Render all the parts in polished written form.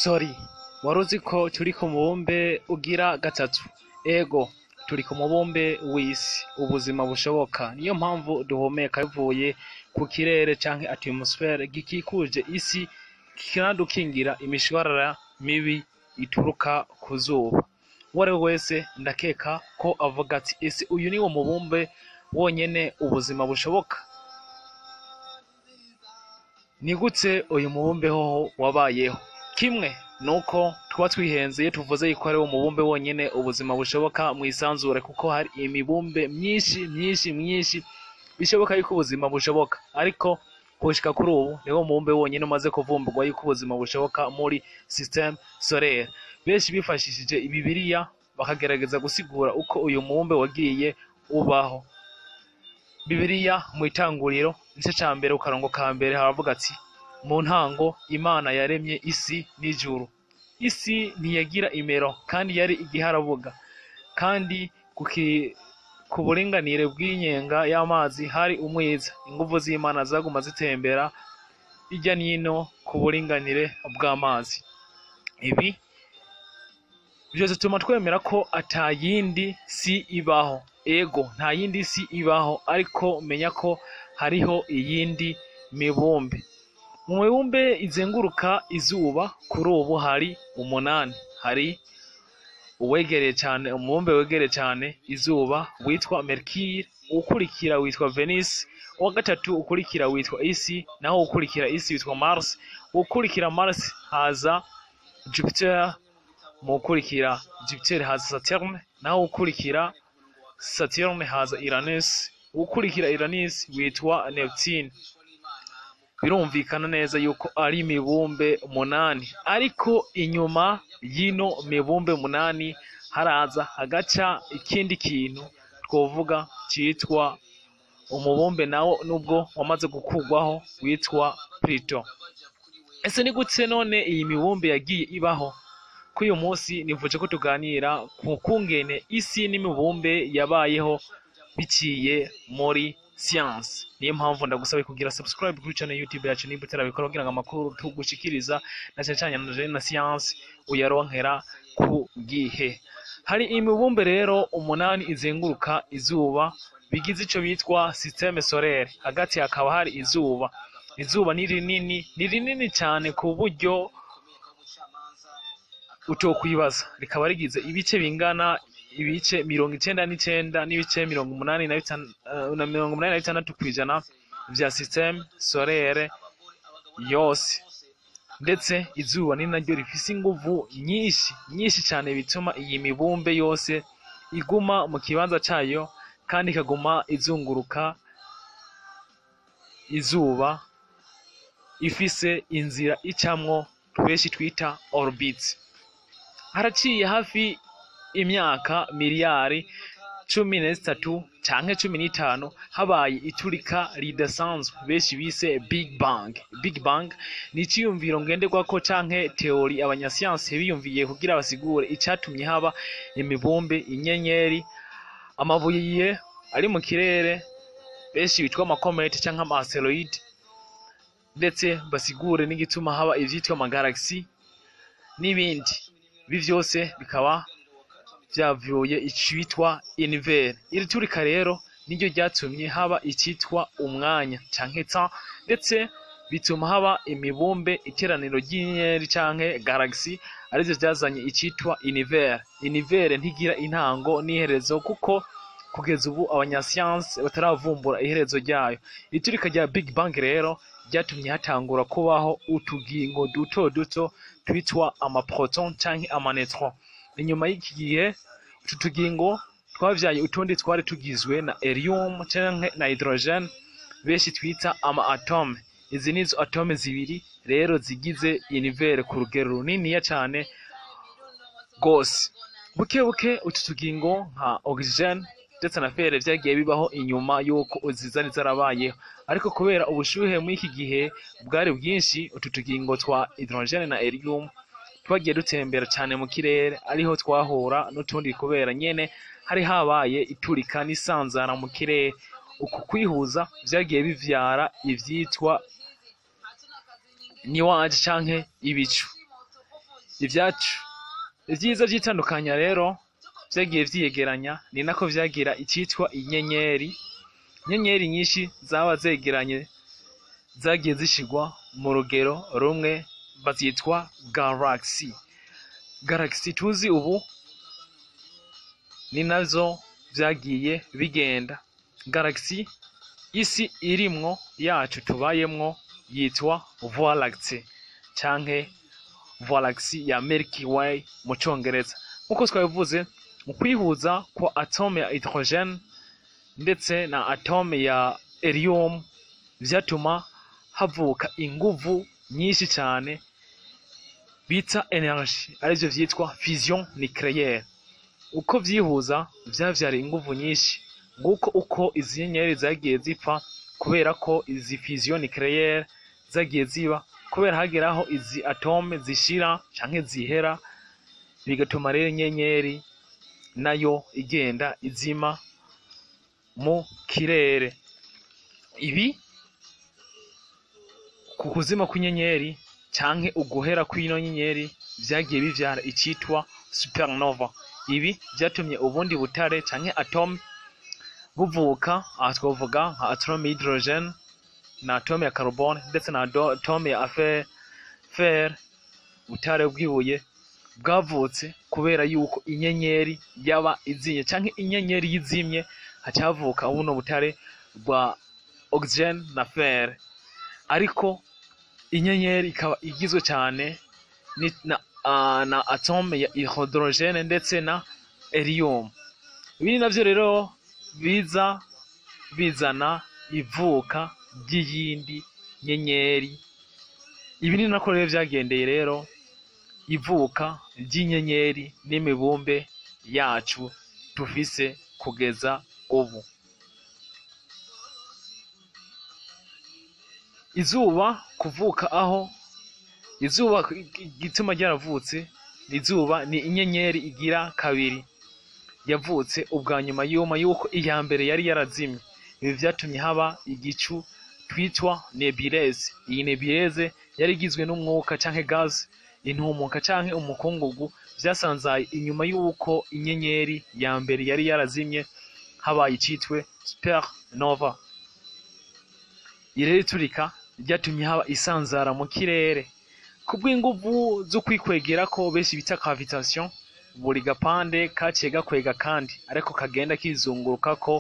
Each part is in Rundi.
Sorry, wari uzi ko turi ku mubumbe ugira gatatu? Ego, turi ku mubumbe w'isi, ubuzima bushoboka. Niyo mpamvu duhumeka bivuye ku kirere canke atmosphere gikikuje isi kikanadukingira imishwarara mibi ituruka ku zuba. Uwo ari we wese ndakeka ko avuga ati ese uyu ni wo mubumbe wonyene ubuzima bushoboka? Ni gute uyu mubumbe hoho wabayeho? Kimwe nuko tuba twihenze iyo tuvuze yuko ari wo mubumbe wonyene ubuzima bushoboka mwisanzure, kuko hari imibumbe myinshi bishoboka yuko ubuzima bushoboka, ariko gushika kuri ubu niwo mubumbe wonyene umaze kuvumburwa yuko ubuzima bushoboka muri systeme solaire. Benshi bifashishije Bibiliya bakagerageza gusigura uko uyu mubumbe wagiye ubaho. Bibiliya mu Itanguriro igice ca mbere ukarongo ka mbere haravuga ati mu ntango Imana yaremye isi n'ijuru. Isi ntiyagira imero kandi yari igiharabuga, kandi ku buringanire bw'inyenga y'amazi hari umwiza. Inguvu z'Imana zaguma zitembera hirya n'ino ku buringanire bw'amazi. Ibi byose bituma twemera ko ata yindi si ibaho. Ego, nta yindi si ibaho, ariko menya ko hariho iyindi mibumbe. Mu mibumbe izenguruka izuba kuri ubu hari 8. Hari uwegereye cyane, umubumbe wegereye cyane izuba witwa Mercure, ukurikira witwa Venus, uwa gatatu ukurikira witwa isi, naho ukurikira isi witwa Mars, ukurikira Mars haza Jupiter, mu ukurikira Jupiter haza Saturn, naho ukurikira Saturn haza Uranus, ukurikira Uranus witwa Neptune. Birumvikana neza yuko ari imibumbe 8, ariko inyuma y'ino mibumbe 8 haraza hagaca ikindi kintu twovuga cyitwa umubumbe nawo nubwo wamaze gukugwaho witwa Pluto. Ese ni gute none iyi mibumbe yagiye ibaho? Ko uyu munsi nivuje ko tuganira ku kungene isi n'imibumbe yabayeho biciye muri science. Niyo mpamvu ndagusabe kugira subscribe kuri channel YouTube yacu niba utarabikora, kugira ngo amakuru tugushikiriza na cyane na science uyaronkera ku gihe. Hari imibumbe rero 8 izenguruka izuba bigize ico bitwa systeme solaire. Hagati hakaba hari izuba. Izuba ni rinini cyane ku buryo utokwibaza. Rikaba rigize ibice bingana ibice 99 n'ibice 86 kwijana vya systeme solaire yose. Ndetse izuba ni naryo rifise inguvu nyinshi cyane, bituma iyi mibumbe yose iguma mu kibanza cayo kandi ikaguma izunguruka izuba ifise inzira icamwo benshi twita orbite. Haraciye hafi imyaka miliyari 13 canke 15 habaye iturika ridasanzwe benshi bise Big Bang. Big Bang ni iciyumviro ngenderwako canke teori abanyasiyansi biyumviye kugira basigure icatumye haba imibumbe, inyenyeri, amabuye ari mu kirere benshi bitwa amakomete canke ama-asteroid, ndetse basigure n'igituma haba ivyitwa amagalaxy n'ibindi. Ibi vyose bikaba vyavuye icitwa univers. Iri turika rero niryo ryatumye haba icitwa umwanya canke temps, ndetse bituma haba imibumbe, iteraniro ry'inyenyeri canke galaxy, arivyo vyazanye icitwa univers. Univers ntigira intango n'iherezo, kuko kugeza ubu abanyasiyansi bataravumbura iherezo ryayo. Iturika rya Big Bang rero ryatumye hatangura kubaho utugingo duto twitwa amaproton canke amaneutron. Inyuma y'iki gihe utu tugingo twavyaye utundi twari tugizwe na helium canke na hydrogen, benshi twita ama atome. Izi nizo atome zibiri rero zigize univers ku rugero runiniya cane gose. Buke utu tugingo nka oxygen ndetse na fer vyagiye bibaho inyuma yuko uzizani zarabayeho, ariko kubera ubushuhe muri iki gihe bwari bwinshi, utu tugingo twa hydrogen na helium twagiye dutembera cyane mu kirere, ariho twahura n'utundi kubera nyene hari habaye iturika n'isanzara mu kirere. Uku kwihuza vyagiye bivyara ivyitwa nuage canke ibicu. ibyacu. Ibyiza by'itandukanya rero vyagiye vyiyegeranya, ni nako vyagira icitwa inyenyeri. Inyenyeri nyinshi zaba zegeranye zagiye zishigwa mu rugero rumwe, bazitwa galaxy. Galaxy tuzi ubu ni nazo vyagiye bigenda. Galaxy isi irimwo yacu tubayemwo yitwa Voie lactée canke Voie lactée ya Milky Way mu Congereza. Nkuko twabivuze, mu kwihuza kwa atome ya hydrogene ndetse na atome ya helium vyatuma havuka inguvu nyinshi cyane bita energy, arivyo vyitwa fusion nucléaire. Uko vyihuza vyavyara inguvu nyinshi, nguko uko izi nyenyeri zagiye zipfa, kubera ko izi fusion nucléaire zagiye ziba, kubera hageraho izi atome zishira canke zihera, bigatuma rero inyenyeri nayo igenda izima mu kirere. Ibi ku kuzima kw'inyenyeri canke uguhera kw'ino nyenyeri vyagiye bivyara icitwa supernova. Ibi vyatumye ubundi butare canke atome buvuka. Aha twavuga nka atome ya hydrogene na atome ya carbone ndetse na atome ya fer, butare bw'ibuye bwavutse kubera yuko inyenyeri yaba izimye canke inyenyeri yizimye, hacavuka buno butare bwa oxygene na fer. Ariko inyenyeri ikaba igizwe cyane na atome ya hydrogene ndetse na helium. Ibi navyo rero bizana ivuka ry'iyindi nyenyeri. Ibi ni nako rero vyagendeye rero ivuka ry'inyenyeri n'imibumbe yacu tufise kugeza ubu. Izuba kuvuka, aho izuba gituma ryaravutse, izuba ni inyenyeri igira kabiri yavutse ubwa nyuma yuko iya mbere yari yarazimye. Ibi vyatumye haba igicu twitwa nebuleze. Iyi nebuleze yari igizwe n'umwuka canke gaz, intumuka canke umukungugu vyasanzaye inyuma yuko inyenyeri ya mbere yari yarazimye, habaye icitwe supernova. Irere iturika ryatumye haba isanzara mu kirere kubw'inguvu zo kwikwegera ko benshi bita cavitation. Buri gapande kaciye gakwega kandi ariko kagenda kizunguruka ko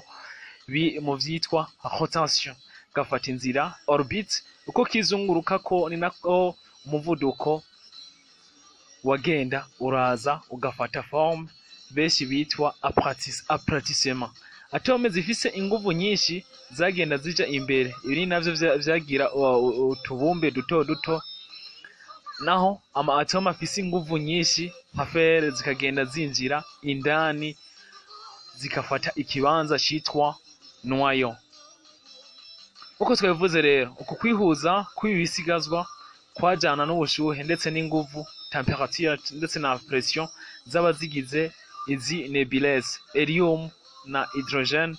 mu vyitwa rotation, gafata inzira orbite. Uko kizunguruka ko ni nako umuvuduko wagenda uraza ugafata forme benshi bitwa aplatissement. Atome zifise inguvu nyinshi zagenda zija imbere. Ibi navyo vyagira utubumbe duto duto, naho ama atome afise inguvu nyinshi nka fer zikagenda zinjira indani zikafata ikibanza citwa noyau. Uko twabivuze rero, uku kwihuza kw'ibisigazwa kwajana n'ubushuhe ndetse n'inguvu temperature ndetse na pression zaba zigize izi nebuleze. Helium na hydrogene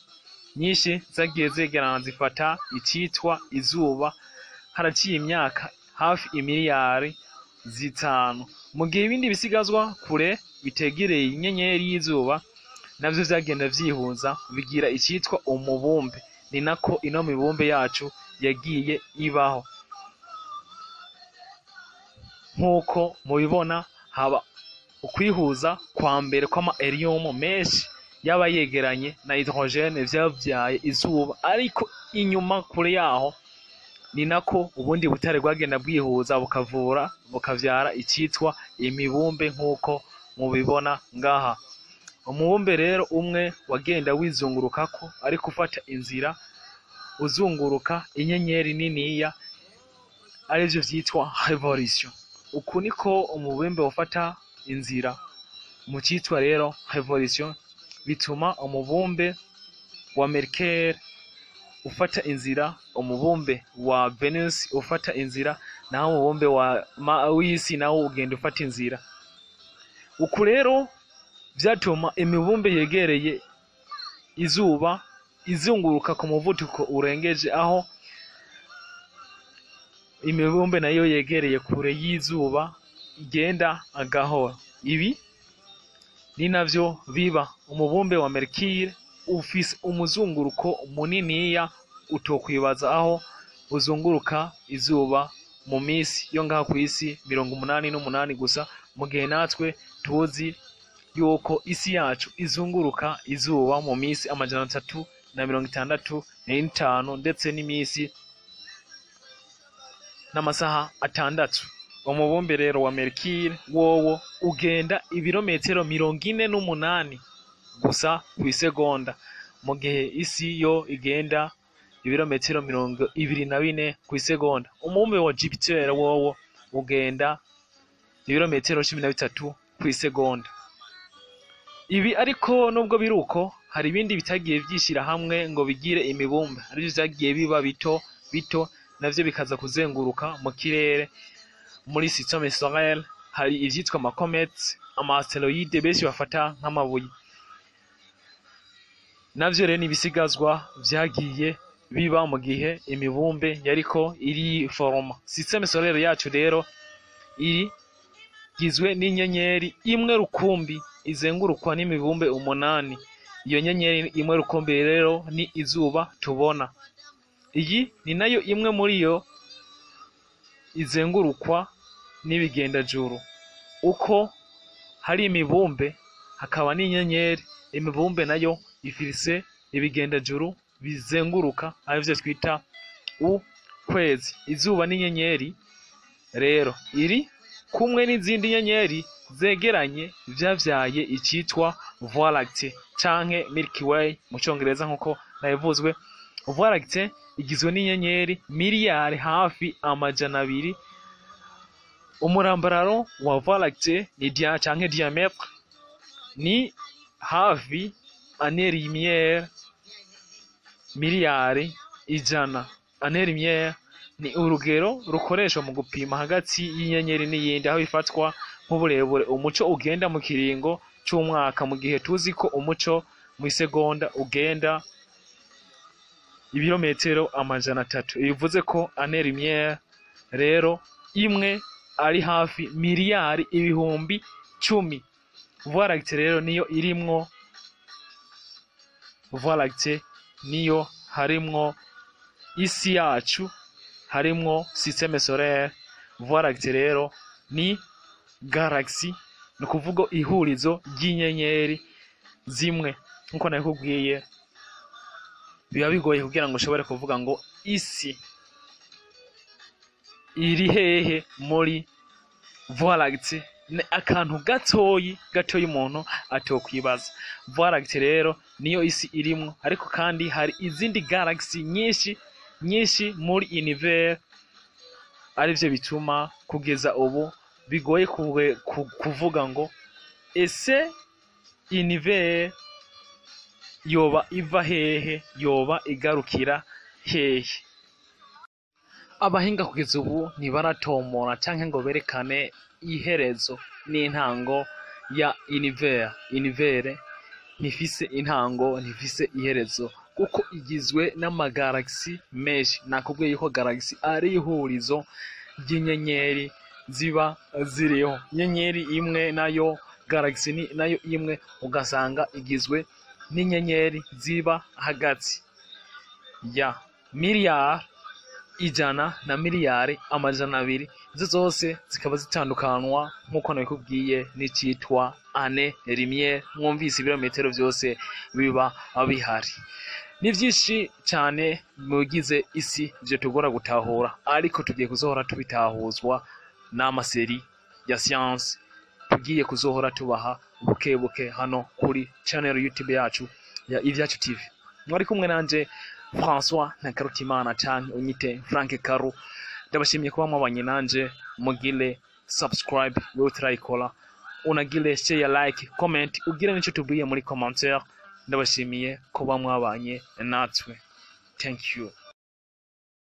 nyinshi zagiye zegerana zifata icitwa izuba, haraciye imyaka hafi imiliyari zitanu. Mu gihe ibindi bisigazwa kure bitegereye inyenyeri y'izuba navyo vyagenda vyihuza bigira icitwa umubumbe. Ni nako ino mibumbe yacu yagiye ibaho. Nkuko mubibona, haba ukwihuza kwa mbere kw'ama helium menshi yaba yegeranye na hydrogene vyavyaye izuba, ariko inyuma kure yaho ni nako ubundi butare bwagenda bwihuza bukavyara icitwa imibumbe nkuko mubibona ngaha. Umubumbe rero umwe wagenda wizungurukako ariko ufata inzira uzunguruka inyenyeri niniya, arivyo vyitwa revolution. Uku niko umubumbe ufata inzira mu citwa rero revolution. Bituma umubumbe wa Mercure ufata inzira, umubumbe wa Venus ufata inzira, naho umubumbe w'isi nawo ugenda ufata inzira. Uku rero vyatuma imibumbe yegereye izuba izunguruka ku muvuduko urengeje, aho imibumbe nayo yegereye kure y'izuba igenda gahoro. Ibi ni navyo biba umubumbe wa Mercure ufise umuzunguruko muniniya utokwibaza aho uzunguruka izuba mu misi yo ngaha ku isi 88 gusa, mu gihe natwe tuzi yuko isi yacu izunguruka izuba mu misi 365 ndetse n'imisi n'amasaha 6. Umubumbe rero wa Mercure wowo ugenda ibirometero 48 gusa ku isegonda, mu gihe isi yo igenda ibirometero 24 ku isegonda. Umubumbe wa Jupiter wowo ugenda ibirometero 13 ku isegonda. Ibi ariko nubwo biruko hari ibindi bitagiye vyishira hamwe ngo bigire imibumbe, ari vyagiye biba bito bito navyo bikaza kuzenguruka mu kirere. Muri système solaire hari ivyitwa amakomets, ama-asteroide benshi bafata nk'amabuye, navyo rero nibisigazwa vyagiye biba mu gihe imibumbe yariko iri foroma. Système solaire yacu rero iri gizwe n'inyenyeri imwe rukumbi izengurukwa n'imibumbe 8. Iyo nyenyeri imwe rukumbi rero ni izuba tubona. Iyi ni nayo imwe muri yo izengurukwa n'ibigendajuru. Uko hari imibumbe hakaba n'inyenyeri, imibumbe nayo ifise ibigendajuru bizenguruka, arivyo twita ukwezi. Izuba n'inyenyeri rero iri kumwe n'izindi nyenyeri zegeranye vyavyaye icitwa Voie lactée canke Milky Way mu Congereza nkuko nabivuzwe. Voie lactée igizwe n'inyenyeri miliyari hafi 200. Umurambararo wa Voie lactée ni canke diamètre ni hafi année-lumière miliyari 100. Année-lumière ni urugero rukoreshwa mu gupima hagati y'inyenyeri n'iyindi, aho bifatwa nk'uburebure umuco ugenda mu kiringo c'umwaka, mu gihe tuzi ko umuco mu isegonda ugenda ibirometero 300. Bivuze ko année-lumière rero imwe ari hafi miliyari ibihumbi 10. Voie lactée rero niyo irimwo, Voie lactée niyo harimwo isi yacu, harimwo système solaire. Voie lactée rero ni galaxy, no kuvuga ihurizo ry'inyenyeri zimwe. Nkuko nakubwiye biba bigoye kugira ngo ushobore kuvuga ngo isi iri hehe muri Voie lactée. Ni akantu gatoyi umuntu atokwibaza. Voie lactée rero niyo isi irimwo, ariko kandi hari izindi galaxy nyinshi muri univers, arivyo bituma kugeza ubu bigoye kuvuga ngo ese univers yoba iva hehe, yoba igarukira hehe. Abahinga kugeza ubu ntibaratomora canke ngo berekane iherezo n'intango ya univers. Univers ntifise intango, ntifise iherezo, kuko igizwe n'amagalaxy menshi. Nakubwiye yuko galaxy ari ihurizo ry'inyenyeri ziba ziriho. Inyenyeri imwe nayo galaxy nayo imwe ugasanga igizwe n'inyenyeri ziba hagati ya miliyari 100 na miliyari 200. Izo zose zikaba zitandukanwa nkuko nabikubwiye n'icitwa année-lumière. Mwumvise ibirometero vyose biba bihari. Ni vyinshi cane mugize isi vyo tugora gutahura, ariko tugiye kuzohora tubitahuzwa n'amaseri ya science tugiye kuzohora tubaha bukebuke hano kuri channel YouTube yacu ya Ivyacu TV. Mwari kumwe nanje François Ntakarutimana canke unyite Frank Karu. Ndabashimiye kuba mwabanye nanje, mugile subscribe yo trayikola, unagile share, like, comment, ugire nico tubiye muri commentaire. Ndabashimiye kuba mwabanye natwe. Thank you.